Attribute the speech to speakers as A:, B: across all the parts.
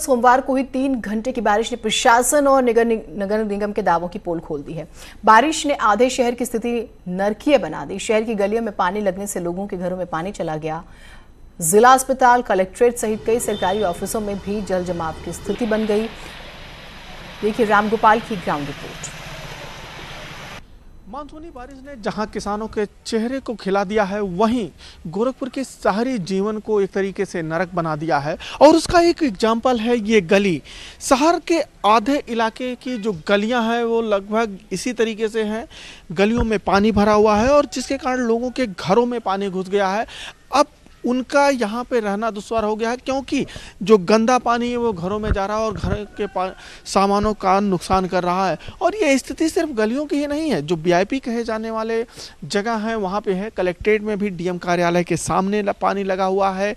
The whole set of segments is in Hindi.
A: सोमवार को हुई 3 घंटे की बारिश ने प्रशासन और नगर निगम के दावों की पोल खोल दी है। बारिश ने आधे शहर की स्थिति नरकीय बना दी। शहर की गलियों में पानी लगने से लोगों के घरों में पानी चला गया। जिला अस्पताल, कलेक्ट्रेट सहित कई सरकारी ऑफिसों में भी जल जमाव की स्थिति बन गई। देखिए रामगोपाल की ग्राउंड रिपोर्ट।
B: मानसूनी बारिश ने जहां किसानों के चेहरे को खिला दिया है, वहीं गोरखपुर के शहरी जीवन को एक तरीके से नरक बना दिया है। और उसका एक एग्जाम्पल है ये गली। शहर के आधे इलाके की जो गलियां हैं वो लगभग इसी तरीके से हैं। गलियों में पानी भरा हुआ है और जिसके कारण लोगों के घरों में पानी घुस गया है। अब उनका यहाँ पे रहना दुश्वार हो गया है, क्योंकि जो गंदा पानी है वो घरों में जा रहा है और घर के सामानों का नुकसान कर रहा है। और ये स्थिति सिर्फ गलियों की ही नहीं है, जो वीआईपी कहे जाने वाले जगह हैं वहाँ पे है। कलेक्ट्रेट में भी डीएम कार्यालय के सामने पानी लगा हुआ है,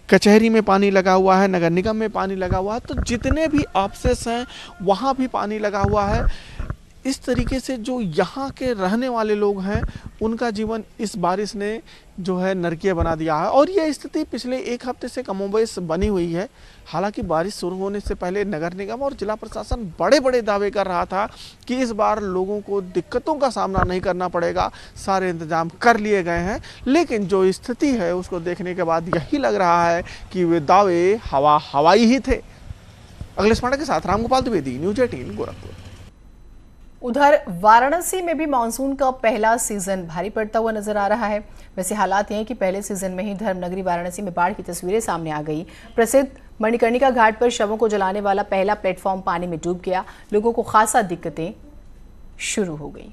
B: कचहरी में पानी लगा हुआ है, नगर निगम में पानी लगा हुआ है। तो जितने भी ऑफिस हैं वहाँ भी पानी लगा हुआ है। इस तरीके से जो यहाँ के रहने वाले लोग हैं उनका जीवन इस बारिश ने जो है नरकीय बना दिया है। और ये स्थिति पिछले 1 हफ्ते से कमोबेश बनी हुई है। हालांकि बारिश शुरू होने से पहले नगर निगम और जिला प्रशासन बड़े बड़े दावे कर रहा था कि इस बार लोगों को दिक्कतों का सामना नहीं करना पड़ेगा, सारे इंतजाम कर लिए गए हैं। लेकिन जो स्थिति है उसको देखने के बाद यही लग रहा है कि वे दावे हवाई ही थे। अखिलेश पांडे के साथ रामगोपाल द्विवेदी, न्यूज 18 गोरखपुर।
A: उधर वाराणसी में भी मानसून का पहला सीजन भारी पड़ता हुआ नजर आ रहा है। वैसे हालात ये हैं कि पहले सीजन में ही धर्मनगरी वाराणसी में बाढ़ की तस्वीरें सामने आ गई। प्रसिद्ध मणिकर्णिका घाट पर शवों को जलाने वाला पहला प्लेटफॉर्म पानी में डूब गया। लोगों को खासा दिक्कतें शुरू हो गई।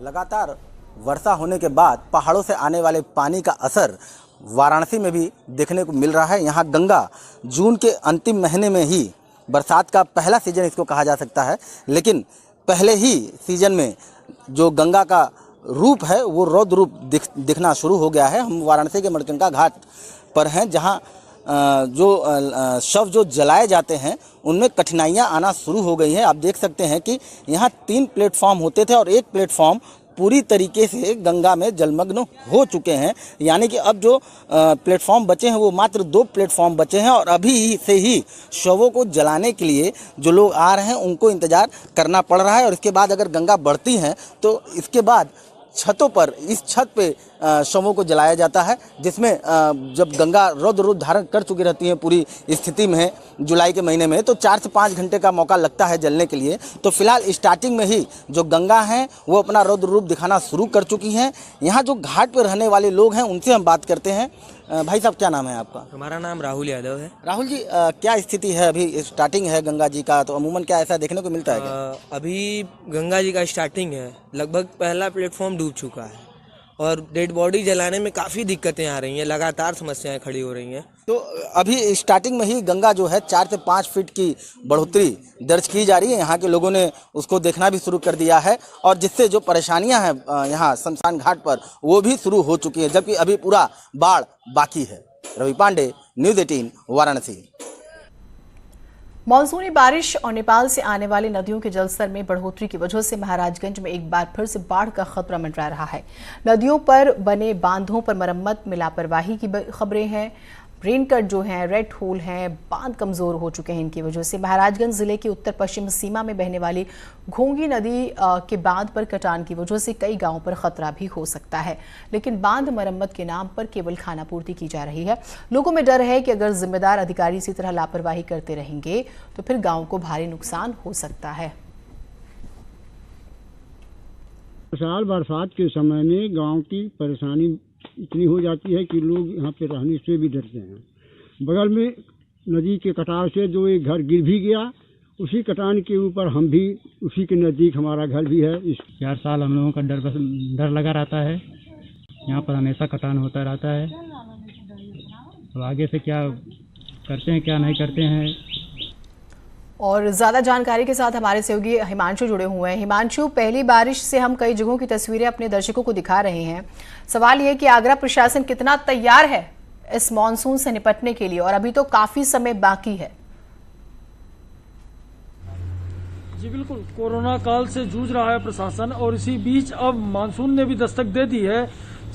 C: लगातार वर्षा होने के बाद पहाड़ों से आने वाले पानी का असर वाराणसी में भी देखने को मिल रहा है। यहाँ गंगा जून के अंतिम महीने में ही बरसात का पहला सीजन इसको कहा जा सकता है, लेकिन पहले ही सीजन में जो गंगा का रूप है वो रौद्र रूप दिखना शुरू हो गया है। हम वाराणसी के मणिकर्णिका घाट पर हैं, जहां जो शव जो जलाए जाते हैं उनमें कठिनाइयां आना शुरू हो गई हैं। आप देख सकते हैं कि यहाँ 3 प्लेटफॉर्म होते थे और एक प्लेटफॉर्म पूरी तरीके से गंगा में जलमग्न हो चुके हैं। यानी कि अब जो प्लेटफॉर्म बचे हैं वो मात्र 2 प्लेटफॉर्म बचे हैं और अभी से ही शवों को जलाने के लिए जो लोग आ रहे हैं उनको इंतज़ार करना पड़ रहा है। और इसके बाद अगर गंगा बढ़ती हैं तो इसके बाद छतों पर, इस छत पे शवों को जलाया जाता है, जिसमें जब गंगा रौद्र रूप धारण कर चुकी रहती है पूरी स्थिति में जुलाई के महीने में, तो 4 से 5 घंटे का मौका लगता है जलने के लिए। तो फिलहाल स्टार्टिंग में ही जो गंगा हैं वो अपना रौद्र रूप दिखाना शुरू कर चुकी हैं। यहाँ जो घाट पर रहने वाले लोग हैं उनसे हम बात करते हैं। भाई साहब, क्या नाम है आपका?
D: हमारा नाम राहुल यादव है।
C: राहुल जी, क्या स्थिति है? अभी स्टार्टिंग है गंगा जी का, तो अमूमन क्या ऐसा देखने को मिलता है क्या?
D: अभी गंगा जी का स्टार्टिंग है, लगभग पहला प्लेटफॉर्म डूब चुका है और डेड बॉडी जलाने में काफ़ी दिक्कतें आ रही हैं, लगातार समस्याएं खड़ी हो रही हैं।
C: तो अभी स्टार्टिंग में ही गंगा जो है 4 से 5 फीट की बढ़ोतरी दर्ज की जा रही है। यहाँ के लोगों ने उसको देखना भी शुरू कर दिया है और जिससे जो परेशानियां हैं यहाँ शमशान घाट पर वो भी शुरू हो चुकी है, जबकि अभी पूरा बाढ़ बाकी है। रवि पांडे, न्यूज 18 वाराणसी।
A: मानसूनी बारिश और नेपाल से आने वाली नदियों के जलस्तर में बढ़ोतरी की वजह से महाराजगंज में एक बार फिर से बाढ़ का खतरा मंडरा रहा है। नदियों पर बने बांधों पर मरम्मत में लापरवाही की खबरें हैं। रेनकट जो है, रेड होल हैं, बांध कमजोर हो चुके हैं। इनकी वजह से महाराजगंज जिले की उत्तर पश्चिम सीमा में बहने वाली घोंगी नदी के बांध पर कटान की वजह से कई गांवों पर खतरा भी हो सकता है। लेकिन बांध मरम्मत के नाम पर केवल खानापूर्ति की जा रही है। लोगों में डर है कि अगर जिम्मेदार अधिकारी इसी तरह लापरवाही करते रहेंगे तो फिर गाँव को भारी नुकसान हो सकता है।
E: साल बरसात के समय में गांव की परेशानी इतनी हो जाती है कि लोग यहाँ पे रहने से भी डरते हैं। बगल में नदी के कटाव से जो एक घर गिर भी गया, उसी कटान के ऊपर हम भी, उसी के नज़दीक हमारा घर भी है। इस
F: 4 साल हम लोगों का डर लगा रहता है। यहाँ पर हमेशा कटान होता रहता है। अब आगे से क्या करते हैं क्या नहीं करते हैं।
A: और ज्यादा जानकारी के साथ हमारे सहयोगी हिमांशु जुड़े हुए हैं। हिमांशु, पहली बारिश से हम कई जगहों की तस्वीरें अपने दर्शकों को दिखा रहे हैं। सवाल यह कि आगरा प्रशासन कितना तैयार है इस मॉनसून से निपटने के लिए, और अभी तो काफी समय बाकी है।
G: जी बिल्कुल, कोरोना काल से जूझ रहा है प्रशासन और इसी बीच अब मानसून ने भी दस्तक दे दी है।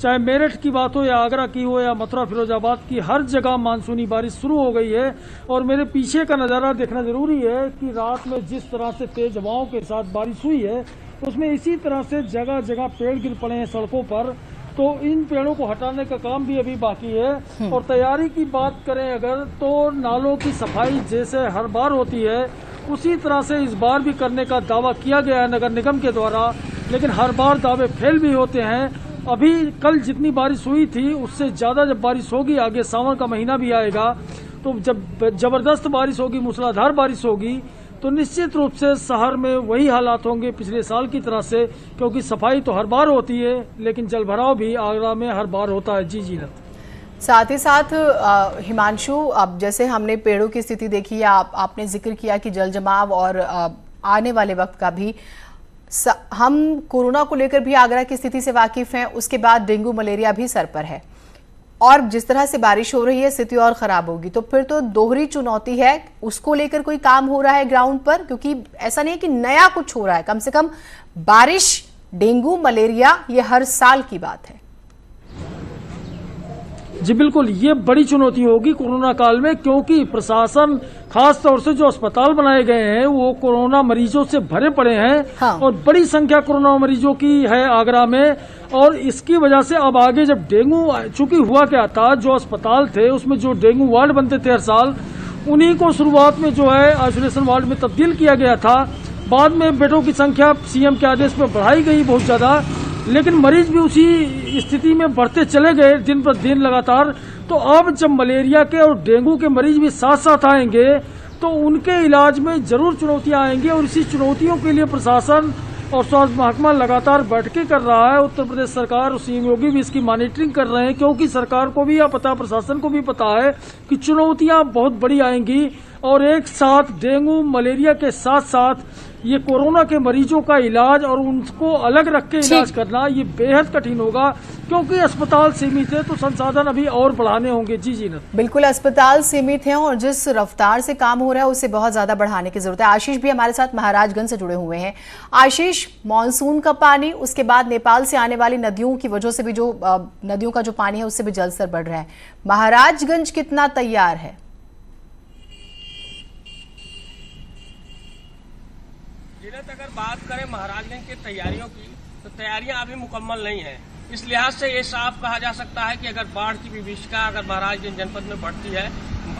G: चाहे मेरठ की बात हो या आगरा की हो या मथुरा फिरोजाबाद की, हर जगह मानसूनी बारिश शुरू हो गई है। और मेरे पीछे का नज़ारा देखना जरूरी है कि रात में जिस तरह से तेज हवाओं के साथ बारिश हुई है, उसमें इसी तरह से जगह जगह पेड़ गिर पड़े हैं सड़कों पर। तो इन पेड़ों को हटाने का काम भी अभी बाकी है। और तैयारी की बात करें अगर, तो नालों की सफाई जैसे हर बार होती है उसी तरह से इस बार भी करने का दावा किया गया है नगर निगम के द्वारा, लेकिन हर बार दावे फेल भी होते हैं। अभी कल जितनी बारिश हुई थी उससे ज़्यादा जब बारिश होगी, आगे सावन का महीना भी आएगा, तो जब जबरदस्त बारिश होगी, मूसलाधार बारिश होगी, तो निश्चित रूप से शहर में वही हालात होंगे पिछले साल की तरह से, क्योंकि सफाई तो हर बार होती है लेकिन जलभराव भी आगरा में हर बार होता है। जी जीनत।
A: साथ ही साथ हिमांशु, अब जैसे हमने पेड़ों की स्थिति देखी, आपने जिक्र किया कि जल जमाव और आने वाले वक्त का भी, हम कोरोना को लेकर भी आगरा की स्थिति से वाकिफ हैं। उसके बाद डेंगू मलेरिया भी सर पर है और जिस तरह से बारिश हो रही है स्थिति और खराब होगी, तो फिर तो दोहरी चुनौती है। उसको लेकर कोई काम हो रहा है ग्राउंड पर? क्योंकि ऐसा नहीं है कि नया कुछ हो रहा है, कम से कम बारिश, डेंगू, मलेरिया, ये हर साल की बात है।
G: जी बिल्कुल, ये बड़ी चुनौती होगी कोरोना काल में, क्योंकि प्रशासन, खास तौर से जो अस्पताल बनाए गए हैं वो कोरोना मरीजों से भरे पड़े हैं।
A: हाँ।
G: और बड़ी संख्या कोरोना मरीजों की है आगरा में। और इसकी वजह से अब आगे जब डेंगू, चूंकि हुआ क्या था, जो अस्पताल थे उसमें जो डेंगू वार्ड बनते थे हर साल, उन्हीं को शुरुआत में जो है आइसोलेशन वार्ड में तब्दील किया गया था। बाद में बेडों की संख्या सीएम के आदेश पर बढ़ाई गई बहुत ज्यादा, लेकिन मरीज भी उसी स्थिति में बढ़ते चले गए दिन पर दिन लगातार। तो अब जब मलेरिया के और डेंगू के मरीज भी साथ साथ आएंगे तो उनके इलाज में जरूर चुनौतियां आएंगी। और इसी चुनौतियों के लिए प्रशासन और स्वास्थ्य महकमा लगातार बैठकें कर रहा है। उत्तर प्रदेश सरकार और सीएम योगी भी इसकी मॉनिटरिंग कर रहे हैं, क्योंकि सरकार को भी यह पता, प्रशासन को भी पता है कि चुनौतियां बहुत बड़ी आएंगी। और एक साथ डेंगू मलेरिया के साथ साथ ये कोरोना के मरीजों का इलाज और उनको अलग रख के इलाज करना, ये बेहद कठिन होगा, क्योंकि अस्पताल सीमित है, तो संसाधन अभी और बढ़ाने होंगे। जी जीनत।
A: बिल्कुल, अस्पताल सीमित हैं और जिस रफ्तार से काम हो रहा है उसे बहुत ज्यादा बढ़ाने की जरूरत है। आशीष भी हमारे साथ महाराजगंज से जुड़े हुए हैं। आशीष, मानसून का पानी, उसके बाद नेपाल से आने वाली नदियों की वजह से भी जो नदियों का जो पानी है उससे भी जलस्तर बढ़ रहा है। महाराजगंज कितना तैयार है?
H: अगर बात करें महाराजगंज की तैयारियों की, तो तैयारियां अभी मुकम्मल नहीं है। इस लिहाज से ये साफ कहा जा सकता है कि अगर बाढ़ की विभीषिका अगर महाराजगंज जनपद में बढ़ती है,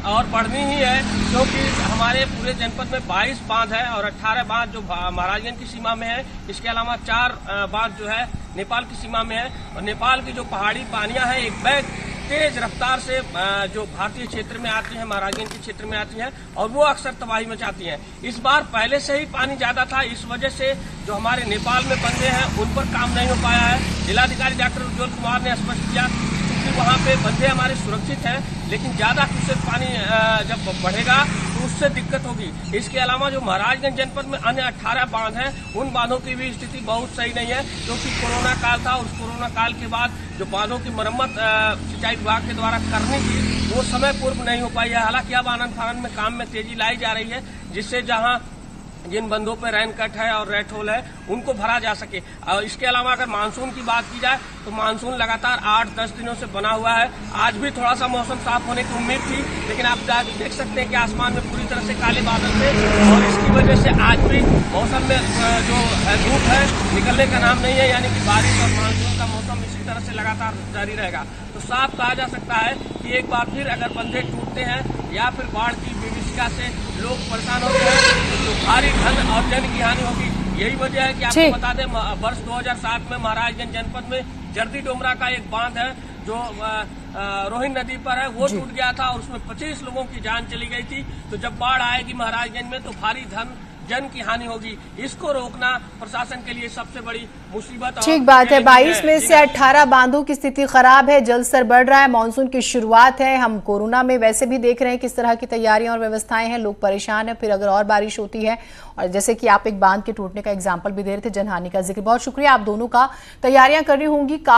H: और बढ़नी ही है, क्योंकि हमारे पूरे जनपद में 22 बांध है और 18 बांध जो महाराजगंज की सीमा में है। इसके अलावा 4 बांध जो है नेपाल की सीमा में है। और नेपाल की जो पहाड़ी पानियां हैं एक बैग तेज रफ्तार से जो भारतीय क्षेत्र में आती है, महाराजगंज के क्षेत्र में आती है, और वो अक्सर तबाही मचाती हैं। इस बार पहले से ही पानी ज्यादा था, इस वजह से जो हमारे नेपाल में बंधे हैं उन पर काम नहीं हो पाया है। जिलाधिकारी डॉक्टर उज्ज्वल कुमार ने स्पष्ट किया कि वहाँ पे बंधे हमारे सुरक्षित हैं, लेकिन ज्यादा क्यूसेक पानी जब बढ़ेगा तो उससे दिक्कत होगी। इसके अलावा जो महाराजगंज जनपद में अन्य 18 बांध हैं, उन बांधों की भी स्थिति बहुत सही नहीं है, क्योंकि कोरोना काल था। उस कोरोना काल के बाद जो बांधों की मरम्मत सिंचाई विभाग के द्वारा करनी थी, वो समय पूर्व नहीं हो पाई है। हालांकि अब आनंद फानंद में काम में तेजी लाई जा रही है, जिससे जहां जिन बंधों पर रैन कट है और रेड होल है उनको भरा जा सके। और इसके अलावा अगर मानसून की बात की जाए तो मानसून लगातार 8-10 दिनों से बना हुआ है। आज भी थोड़ा सा मौसम साफ होने की उम्मीद थी, लेकिन आप देख सकते हैं कि आसमान में पूरी तरह से काले बादल थे, और इसकी वजह से आज भी मौसम में जो धूप है निकलने का नाम नहीं है, यानी कि बारिश और मानसून का मौसम इसी तरह से लगातार जारी रहेगा। तो साफ कहा जा सकता है कि एक बार फिर अगर बंधे टूटते हैं या फिर बाढ़ की विभीषिका से लोग परेशान होते हैं तो भारी धन और जन की हानि होगी। यही वजह है कि आपको बता दें, वर्ष 2007 में महाराजगंज जनपद में जर्दी डोमरा का एक बांध है जो रोहिन नदी पर है, वो टूट गया था और उसमें 25 लोगों की जान चली गई थी। तो जब बाढ़ आएगी महाराजगंज में तो भारी धन जन की हानि होगी। इसको रोकना प्रशासन के लिए सबसे बड़ी मुसीबत।
A: ठीक बात है, 22 में से 18 बांधों की स्थिति खराब है, जलस्तर बढ़ रहा है, मानसून की शुरुआत है। हम कोरोना में वैसे भी देख रहे हैं किस तरह की तैयारियां और व्यवस्थाएं हैं, लोग परेशान हैं। फिर अगर और बारिश होती है, और जैसे कि आप एक बांध के टूटने का एग्जाम्पल भी दे रहे थे, जनहानि का जिक्र, बहुत शुक्रिया आप दोनों का। तैयारियां करनी होंगी।